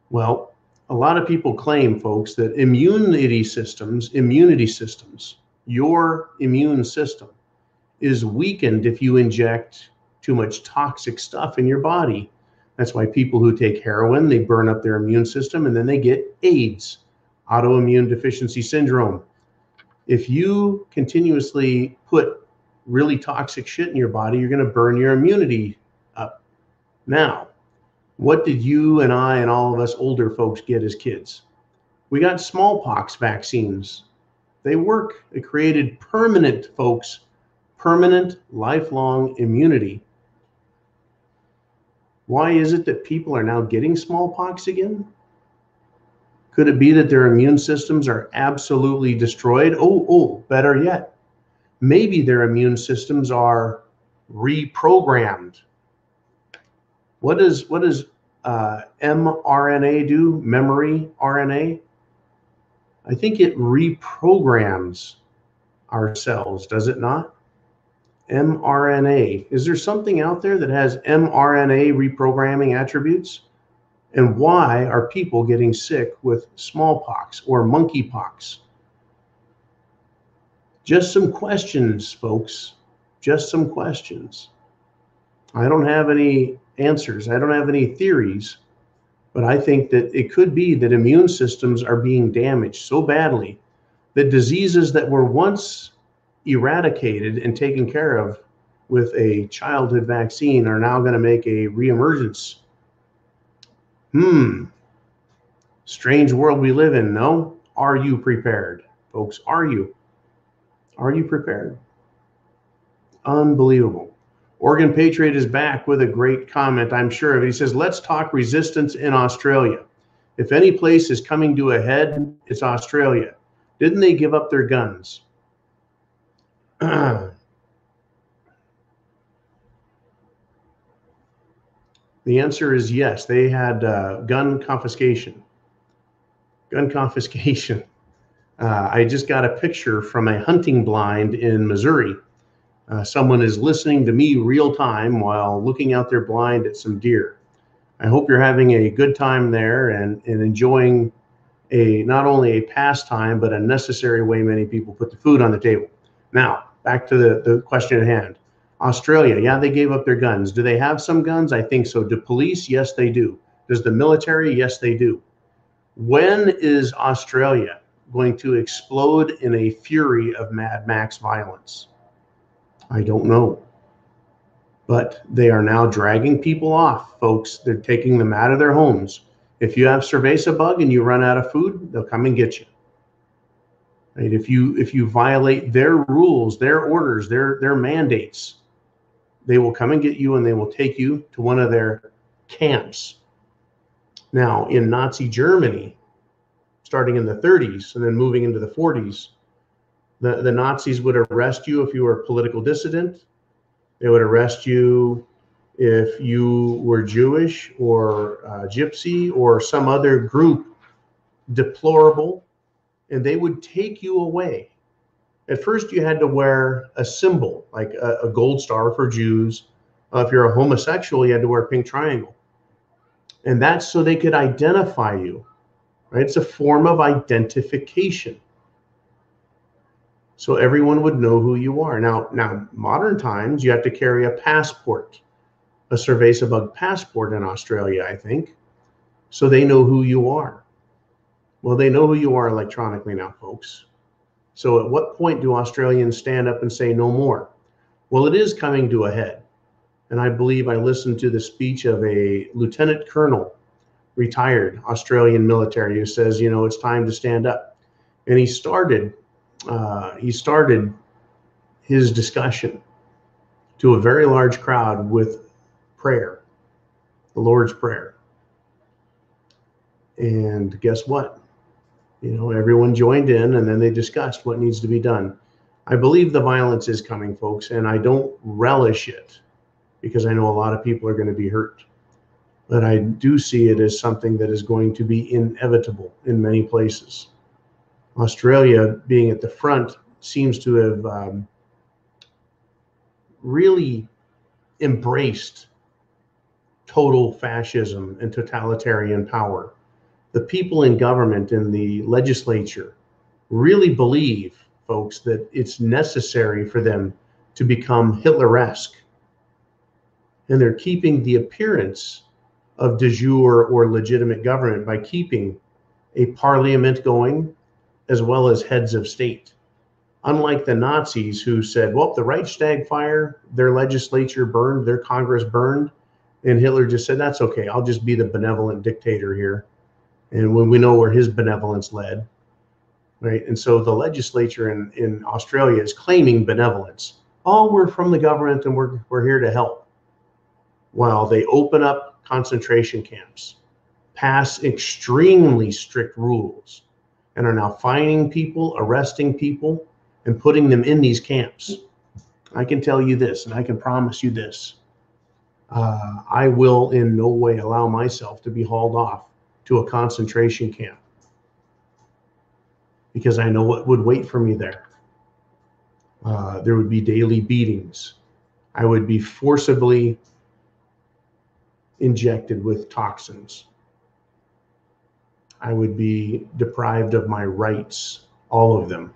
Well, a lot of people claim, folks, that immunity systems, your immune system is weakened if you inject too much toxic stuff in your body. That's why people who take heroin, they burn up their immune system and then they get AIDS, autoimmune deficiency syndrome. If you continuously put really toxic shit in your body, you're going to burn your immunity up. Now, what did you and I and all of us older folks get as kids? We got smallpox vaccines. They work. It created permanent, folks, permanent lifelong immunity. Why is it that people are now getting smallpox again? Could it be that their immune systems are absolutely destroyed? Oh, better yet, maybe their immune systems are reprogrammed. What does mRNA do? Memory RNA? I think it reprograms our cells, does it not? mRNA. Is there something out there that has mRNA reprogramming attributes? And why are people getting sick with smallpox or monkeypox? Just some questions, folks. Just some questions. I don't have any answers. I don't have any theories, but I think that it could be that immune systems are being damaged so badly that diseases that were once eradicated and taken care of with a childhood vaccine are now going to make a reemergence. Strange world we live in, no? Are you prepared, folks? Are you? Are you prepared? Unbelievable. Oregon Patriot is back with a great comment, I'm sure of it. He says, let's talk resistance in Australia. If any place is coming to a head, it's Australia. Didn't they give up their guns? The answer is yes. They had gun confiscation. Gun confiscation. I just got a picture from a hunting blind in Missouri. Someone is listening to me real time while looking out their blind at some deer. I hope you're having a good time there and enjoying not only a pastime, but a necessary way many people put the food on the table. Now, back to the question at hand. Australia, yeah, they gave up their guns. Do they have some guns? I think so. Do police? Yes, they do. Does the military? Yes, they do. When is Australia going to explode in a fury of Mad Max violence? I don't know. But they are now dragging people off, folks. They're taking them out of their homes. If you have cerveza bug and you run out of food, they'll come and get you. Right? If you violate their rules, their orders, their mandates, they will come and get you and they will take you to one of their camps. Now, in Nazi Germany, starting in the 30s and then moving into the 40s, the Nazis would arrest you if you were a political dissident. They would arrest you if you were Jewish or Gypsy or some other group deplorable, and they would take you away. At first, you had to wear a symbol, like a gold star for Jews. If you're a homosexual, you had to wear a pink triangle. And that's so they could identify you, right? It's a form of identification. So everyone would know who you are. Now, modern times, you have to carry a passport. a Cerveza-Bug passport in Australia, I think, so they know who you are. Well, they know who you are electronically now, folks. So at what point do Australians stand up and say no more? Well, it is coming to a head. And I believe I listened to the speech of a lieutenant colonel, retired Australian military, who says, you know, it's time to stand up. And he started his discussion to a very large crowd with prayer, the Lord's Prayer. And guess what? You know, everyone joined in, and then they discussed what needs to be done. I believe the violence is coming, folks, and I don't relish it because I know a lot of people are going to be hurt. But I do see it as something that is going to be inevitable in many places. Australia, being at the front, seems to have really embraced total fascism and totalitarian power. The people in government and the legislature really believe, folks, that it's necessary for them to become Hitler-esque. And they're keeping the appearance of de jure or legitimate government by keeping a parliament going, as well as heads of state. Unlike the Nazis, who said, well, the Reichstag fire, their legislature burned, their Congress burned, and Hitler just said, that's okay, I'll just be the benevolent dictator here. And when we know where his benevolence led, right? And so the legislature in Australia is claiming benevolence. Oh, we're from the government and we're here to help. While they open up concentration camps, pass extremely strict rules, and are now fining people, arresting people, and putting them in these camps. I can tell you this, and I can promise you this. I will in no way allow myself to be hauled off to a concentration camp, because I know what would wait for me there. There would be daily beatings. I would be forcibly injected with toxins. I would be deprived of my rights, all of them.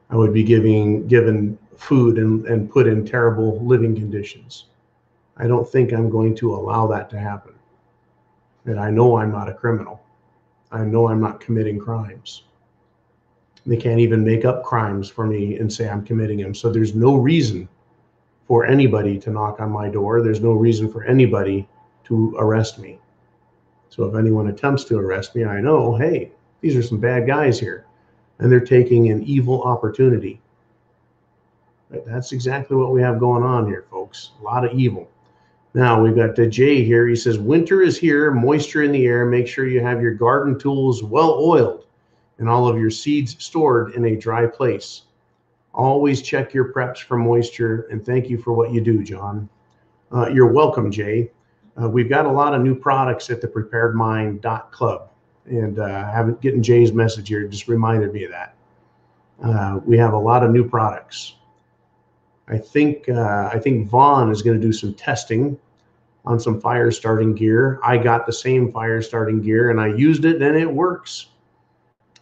I would be given food and put in terrible living conditions. I don't think I'm going to allow that to happen. And I know I'm not a criminal. I know I'm not committing crimes. They can't even make up crimes for me and say I'm committing them. So there's no reason for anybody to knock on my door. There's no reason for anybody to arrest me. So if anyone attempts to arrest me, I know, hey, these are some bad guys here, and they're taking an evil opportunity. But that's exactly what we have going on here, folks. A lot of evil. Now we've got Jay here. He says, winter is here, moisture in the air. Make sure you have your garden tools well oiled and all of your seeds stored in a dry place. Always check your preps for moisture, and thank you for what you do, John. You're welcome, Jay. We've got a lot of new products at the preparedmind.club, and getting Jay's message here just reminded me of that. We have a lot of new products. I think Vaughn is going to do some testing on some fire starting gear. I got the same fire starting gear and I used it, and it works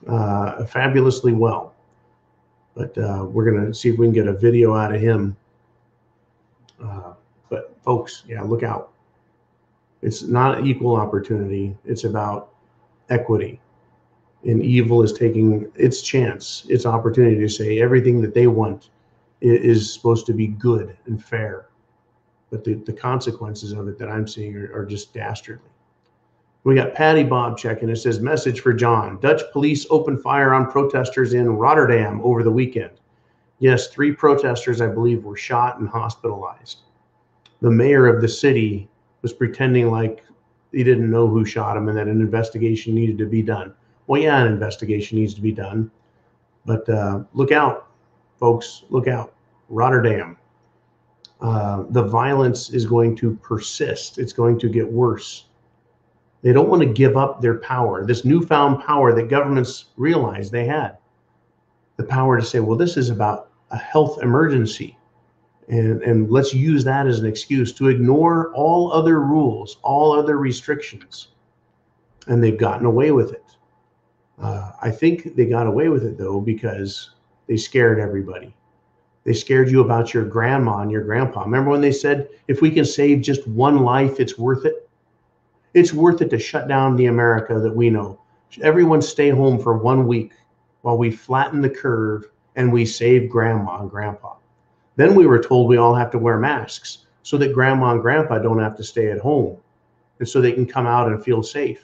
fabulously well. But we're going to see if we can get a video out of him. But folks, yeah, look out. It's not equal opportunity. It's about equity. And evil is taking its chance, its opportunity to say everything that they want is supposed to be good and fair. But the consequences of it that I'm seeing are just dastardly. We got Patty Bob checking. It says, message for John. Dutch police opened fire on protesters in Rotterdam over the weekend. Yes, 3 protesters, I believe, were shot and hospitalized. The mayor of the city was pretending like he didn't know who shot him and that an investigation needed to be done. Well, yeah, an investigation needs to be done. But look out, folks, look out. Rotterdam. The violence is going to persist. It's going to get worse. They don't want to give up their power, this newfound power that governments realized they had. The power to say, well, this is about a health emergency. And let's use that as an excuse to ignore all other rules, all other restrictions. And they've gotten away with it. I think they got away with it, though, because they scared everybody. They scared you about your grandma and your grandpa. Remember when they said, if we can save just one life, it's worth it? It's worth it to shut down the America that we know. Everyone stay home for 1 week while we flatten the curve and we save grandma and grandpa. Then we were told we all have to wear masks so that grandma and grandpa don't have to stay at home and so they can come out and feel safe.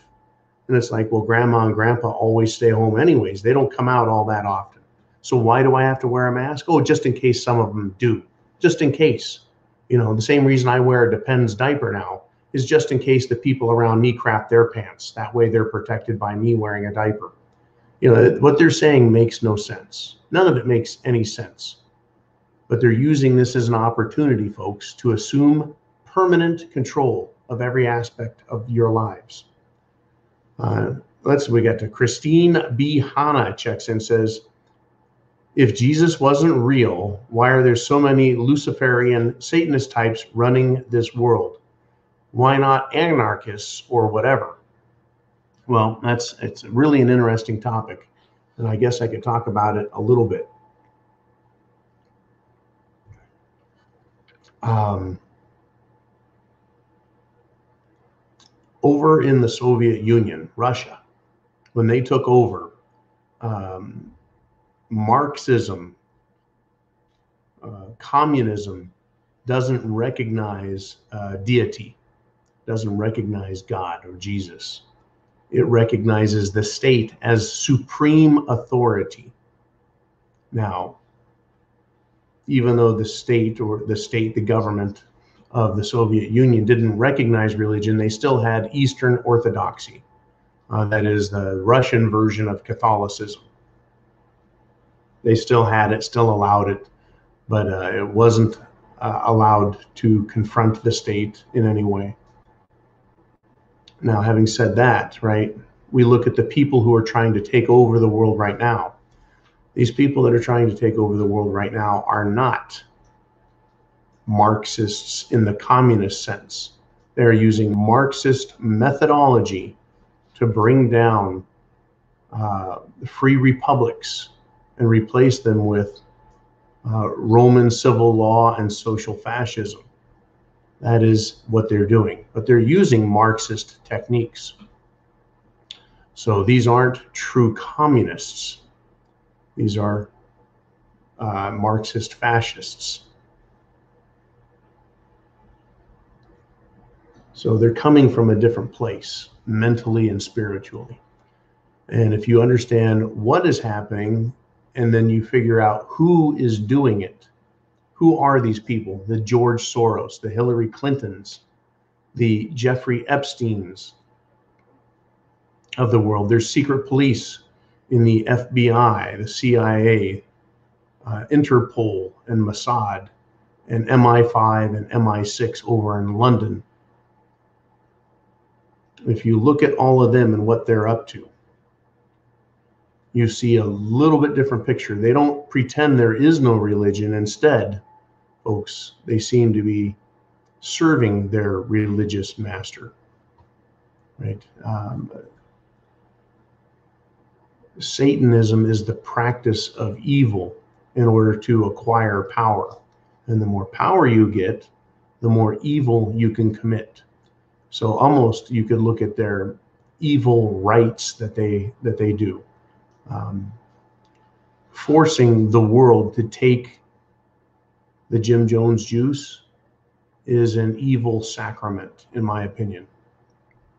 And it's like, well, grandma and grandpa always stay home anyways. They don't come out all that often. So why do I have to wear a mask? Oh, just in case some of them do. Just in case. You know, the same reason I wear a Depends diaper now is just in case the people around me crap their pants. That way they're protected by me wearing a diaper. You know, what they're saying makes no sense. None of it makes any sense. But they're using this as an opportunity, folks, to assume permanent control of every aspect of your lives. We got to Christine B. Hanna checks in, says, if Jesus wasn't real, why are there so many Luciferian Satanist types running this world? Why not anarchists or whatever? Well, it's really an interesting topic, and I guess I could talk about it a little bit. Over in the Soviet Union, Russia, when they took over, Marxism, communism doesn't recognize deity, doesn't recognize God or Jesus. It recognizes the state as supreme authority. Now, even though the government of the Soviet Union didn't recognize religion, they still had Eastern Orthodoxy. That is the Russian version of Catholicism. They still had it, still allowed it, but it wasn't allowed to confront the state in any way. Now, having said that, right, we look at the people who are trying to take over the world right now. These people that are trying to take over the world right now are not Marxists in the communist sense. They're using Marxist methodology to bring down free republics and replace them with Roman civil law and social fascism. That is what they're doing, but they're using Marxist techniques. So these aren't true communists. These are Marxist fascists. So they're coming from a different place, mentally and spiritually. And if you understand what is happening, and then you figure out who is doing it, who are these people? The George Soros, the Hillary Clintons, the Jeffrey Epsteins of the world. There's secret police in the FBI, the CIA, Interpol and Mossad, and MI5 and MI6 over in London. If you look at all of them and what they're up to, you see a little bit different picture. They don't pretend there is no religion. Instead, folks, they seem to be serving their religious master, right? Satanism is the practice of evil in order to acquire power. And the more power you get, the more evil you can commit. So almost you could look at their evil rites that they do. Forcing the world to take the Jim Jones juice is an evil sacrament, in my opinion.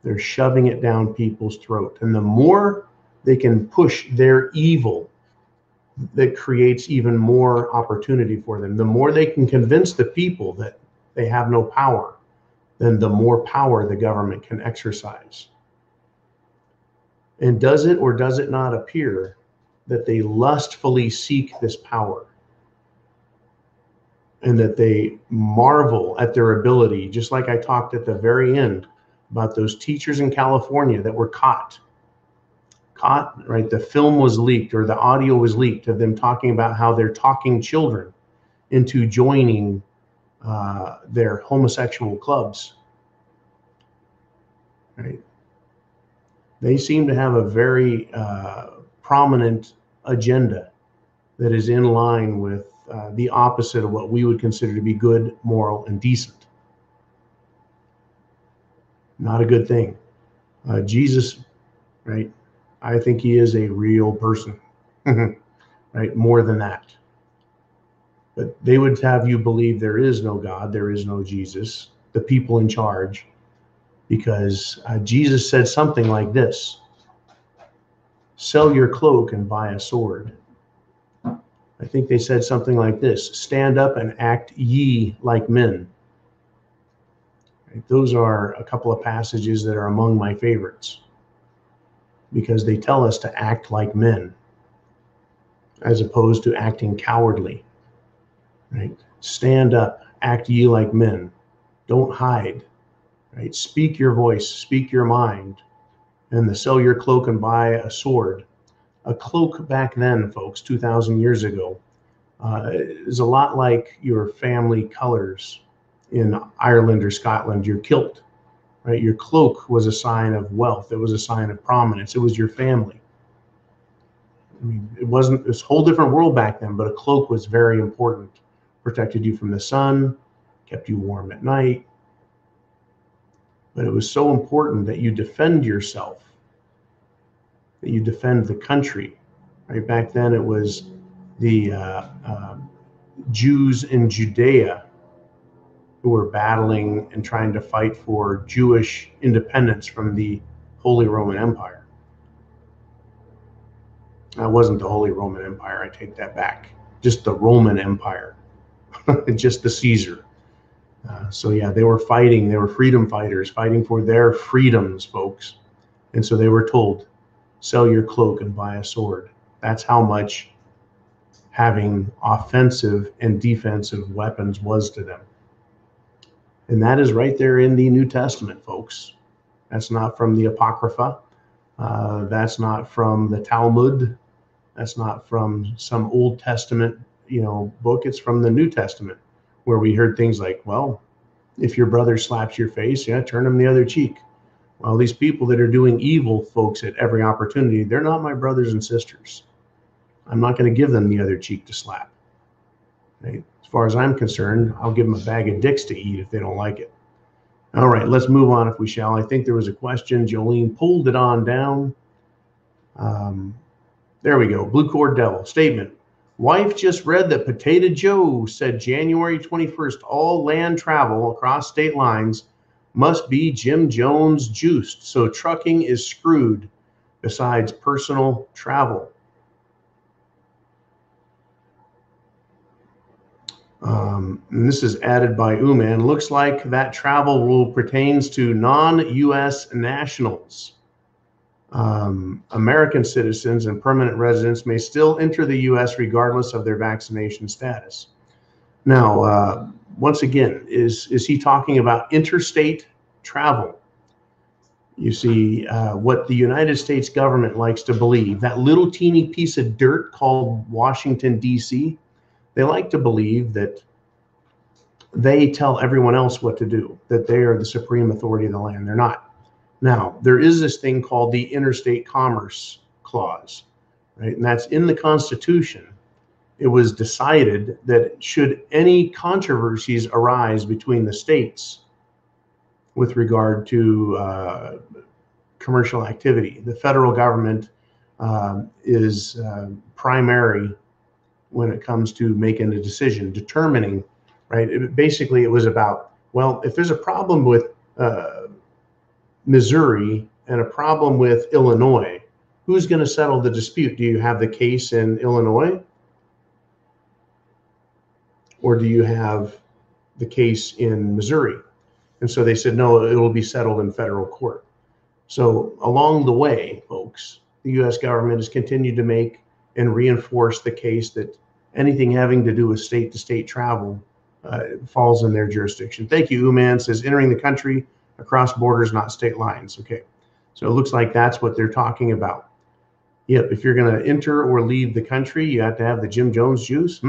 They're shoving it down people's throat. And the more they can push their evil, that creates even more opportunity for them. The more they can convince the people that they have no power, then the more power the government can exercise. And does it or does it not appear that they lustfully seek this power? And that they marvel at their ability, just like I talked at the very end about those teachers in California that were caught, right? The film was leaked, or the audio was leaked of them talking about how they're talking children into joining their homosexual clubs, right? They seem to have a very prominent agenda that is in line with the opposite of what we would consider to be good, moral, and decent. Not a good thing. Jesus, right? I think he is a real person, right? More than that. But they would have you believe there is no God, there is no Jesus, the people in charge, because Jesus said something like this: sell your cloak and buy a sword. I think they said something like this: stand up and act ye like men. Right? Those are a couple of passages that are among my favorites, because they tell us to act like men as opposed to acting cowardly. Right? Stand up, act ye like men. Don't hide. Right? Speak your voice, speak your mind, and the sell your cloak and buy a sword. A cloak back then, folks, 2,000 years ago, is a lot like your family colors in Ireland or Scotland, your kilt. Right? Your cloak was a sign of wealth. It was a sign of prominence. It was your family. I mean, it wasn't this whole different world back then, but a cloak was very important. Protected you from the sun, kept you warm at night. But it was so important that you defend yourself, that you defend the country. Right? Back then it was the Jews in Judea who were battling and trying to fight for Jewish independence from the Holy Roman Empire. That wasn't the Holy Roman Empire, I take that back. Just the Roman Empire, just the Caesar. So yeah, they were fighting, they were freedom fighters, fighting for their freedoms, folks. And so they were told, sell your cloak and buy a sword. That's how much having offensive and defensive weapons was to them. And that is right there in the New Testament, folks. That's not from the Apocrypha. That's not from the Talmud. That's not from some Old Testament, book. It's from the New Testament, where we heard things like, well, if your brother slaps your face, turn him the other cheek. Well, these people that are doing evil, folks, at every opportunity, they're not my brothers and sisters. I'm not going to give them the other cheek to slap. Right? As far as I'm concerned, I'll give them a bag of dicks to eat if they don't like it. All right, let's move on if we shall. I think there was a question. Jolene pulled it on down. There we go. Blue Cord Devil. Statement. Wife just read that Potato Joe said January 21st, all land travel across state lines must be Jim Jones juiced. So trucking is screwed besides personal travel. And this is added by Uman. Looks like that travel rule pertains to non-U.S. nationals. American citizens and permanent residents may still enter the U.S. regardless of their vaccination status. Now, once again, is he talking about interstate travel? You see, what the United States government likes to believe, that little teeny piece of dirt called Washington, D.C., they like to believe that they tell everyone else what to do, that they are the supreme authority of the land. They're not. Now, there is this thing called the Interstate Commerce Clause, right? And that's in the Constitution. It was decided that should any controversies arise between the states with regard to commercial activity, the federal government is primary when it comes to making a decision, determining, right? Basically, it was about, well, if there's a problem with Missouri and a problem with Illinois, who's going to settle the dispute? Do you have the case in Illinois? Or do you have the case in Missouri? And so they said, no, it will be settled in federal court. So along the way, folks, the U.S. government has continued to make and reinforce the case that anything having to do with state-to-state travel falls in their jurisdiction. Thank you, Uman. Says entering the country across borders, not state lines. Okay, so it looks like that's what they're talking about. Yep, if you're going to enter or leave the country, you have to have the Jim Jones juice.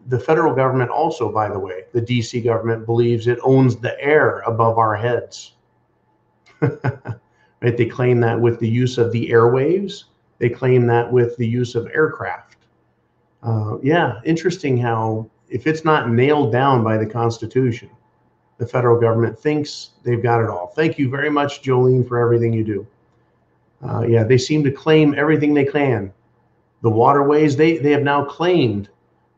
The federal government also, by the way, the D.C. government believes it owns the air above our heads. Right? They claim that with the use of the airwaves. They claim that with the use of aircraft. Yeah, interesting how if it's not nailed down by the Constitution, the federal government thinks they've got it all. Thank you very much, Jolene, for everything you do. Yeah, they seem to claim everything they can. The waterways, they have now claimed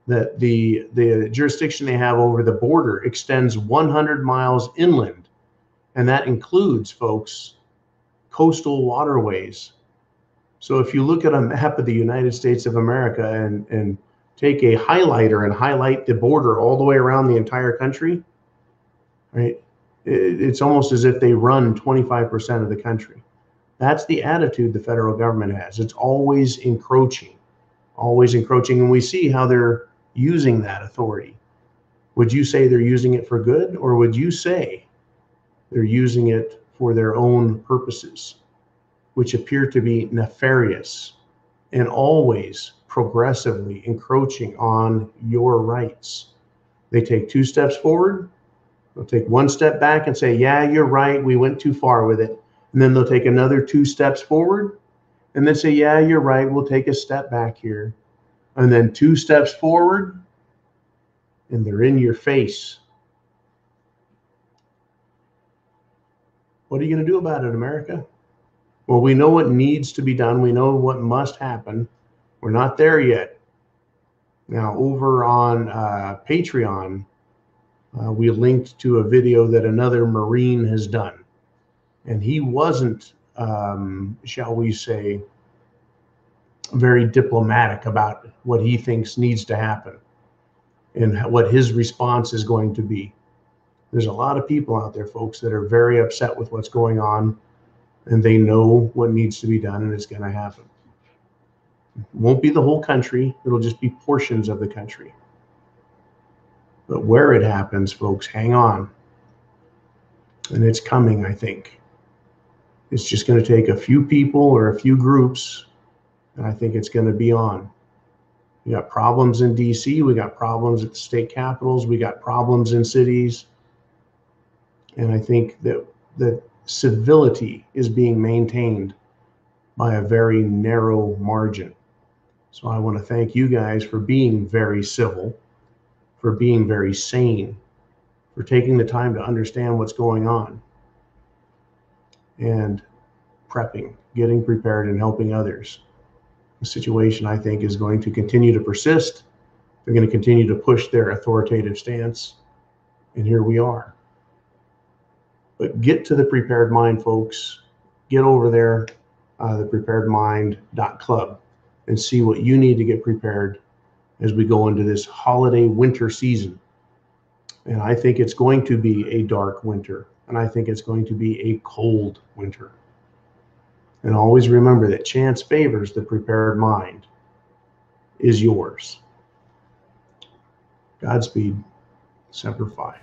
that the jurisdiction they have over the border extends 100 miles inland. And that includes, folks, coastal waterways. So if you look at a map of the United States of America and take a highlighter and highlight the border all the way around the entire country, right? It's almost as if they run 25% of the country. That's the attitude the federal government has. It's always encroaching, and we see how they're using that authority. Would you say they're using it for good, or would you say they're using it for their own purposes, which appear to be nefarious and always progressively encroaching on your rights? They take 2 steps forward, they'll take 1 step back and say, yeah, you're right, we went too far with it. And then they'll take another 2 steps forward and then say, yeah, you're right, we'll take a step back here. And then 2 steps forward, and they're in your face. What are you going to do about it, America? Well, we know what needs to be done. We know what must happen. We're not there yet. Now, over on Patreon, we linked to a video that another Marine has done. And he wasn't, shall we say, very diplomatic about what he thinks needs to happen and what his response is going to be. There's a lot of people out there, folks, that are very upset with what's going on, and they know what needs to be done, and it's going to happen. It won't be the whole country. It'll just be portions of the country. But where it happens, folks, hang on. And it's coming, I think. It's just going to take a few people or a few groups, and I think it's going to be on. We got problems in DC. We got problems at the state capitals. We got problems in cities. And I think that civility is being maintained by a very narrow margin. So I want to thank you guys for being very civil, for being very sane, for taking the time to understand what's going on, and prepping, getting prepared, and helping others. The situation, I think, is going to continue to persist. They're going to continue to push their authoritative stance, and here we are. But get to the Prepared Mind, folks. Get over there, the preparedmind.club, and see what you need to get prepared as we go into this holiday winter season. And I think it's going to be a dark winter, and I think it's going to be a cold winter. And always remember that chance favors the prepared mind is yours. Godspeed. Semper Fi.